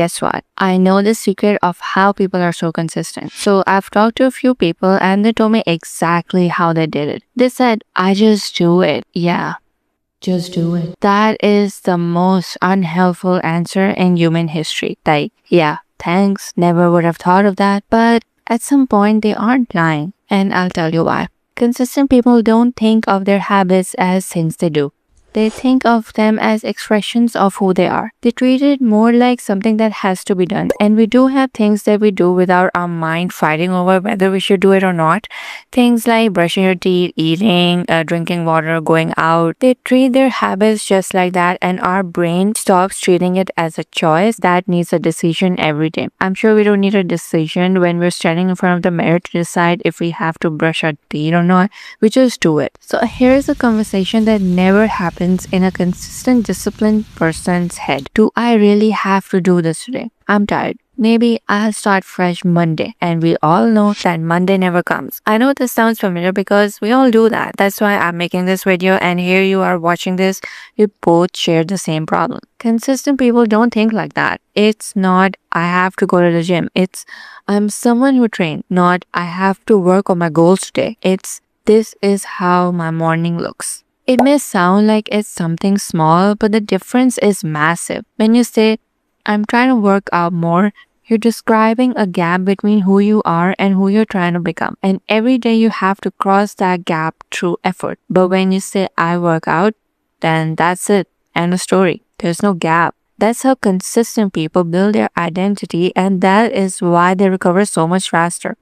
guess what? I know the secret of how people are so consistent. So I've talked to a few people and they told me exactly how they did it. They said, I just do it. Yeah. Just do it. That is the most unhelpful answer in human history. Like, yeah, thanks. Never would have thought of that. But at some point, they aren't lying. And I'll tell you why. Consistent people don't think of their habits as things they do. They think of them as expressions of who they are. They treat it more like something that has to be done. And we do have things that we do without our mind fighting over whether we should do it or not. Things like brushing your teeth, eating, drinking water, going out. They treat their habits just like that, and our brain stops treating it as a choice that needs a decision every day. I'm sure we don't need a decision when we're standing in front of the mirror to decide if we have to brush our teeth or not. We just do it. So here's a conversation that never happens in a consistent, disciplined person's head. Do I really have to do this today? I'm tired. Maybe I'll start fresh Monday. And we all know that Monday never comes. I know this sounds familiar because we all do that. That's why I'm making this video, and here you are watching this. We both share the same problem. Consistent people don't think like that. It's not, I have to go to the gym. It's, I'm someone who trained. Not, I have to work on my goals today. It's, this is how my morning looks. It may sound like it's something small, but the difference is massive. When you say, I'm trying to work out more, you're describing a gap between who you are and who you're trying to become. And every day you have to cross that gap through effort. But when you say, I work out, then that's it. End of story. There's no gap. That's how consistent people build their identity, and that is why they recover so much faster.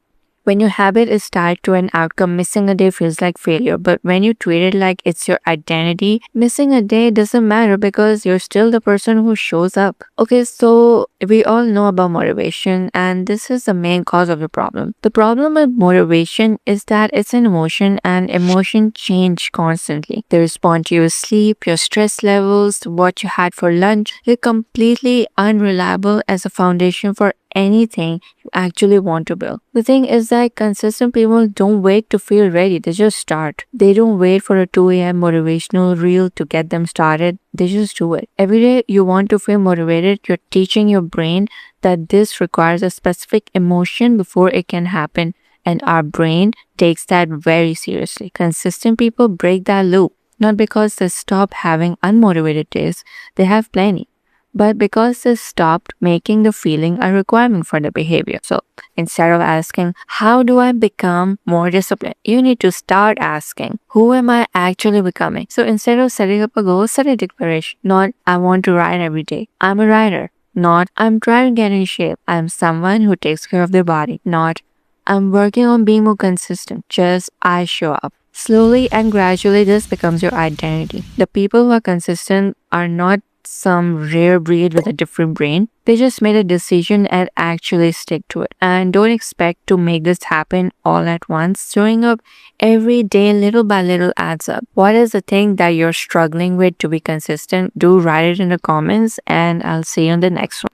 When your habit is tied to an outcome, missing a day feels like failure. But when you treat it like it's your identity, missing a day doesn't matter because you're still the person who shows up. Okay, so we all know about motivation, and this is the main cause of the problem. The problem with motivation is that it's an emotion, and emotion change constantly. They respond to your sleep, your stress levels, what you had for lunch. They're completely unreliable as a foundation for anything you actually want to build. The thing is that consistent people don't wait to feel ready. They just start. They don't wait for a 2 a.m. motivational reel to get them started. They just do it. Every day you want to feel motivated, you're teaching your brain that this requires a specific emotion before it can happen. And our brain takes that very seriously. Consistent people break that loop, not because they stop having unmotivated days. They have plenty. But because they stopped making the feeling a requirement for the behavior. So instead of asking, how do I become more disciplined? You need to start asking, who am I actually becoming? So instead of setting up a goal, set a declaration. Not, I want to ride every day. I'm a rider. Not, I'm trying to get in shape. I'm someone who takes care of their body. Not, I'm working on being more consistent. Just, I show up. Slowly and gradually, this becomes your identity. The people who are consistent are not some rare breed with a different brain. They just made a decision and actually stick to it. And don't expect to make this happen all at once. Showing up every day little by little adds up. What is the thing that you're struggling with to be consistent? Do write it in the comments, and I'll see you on the next one.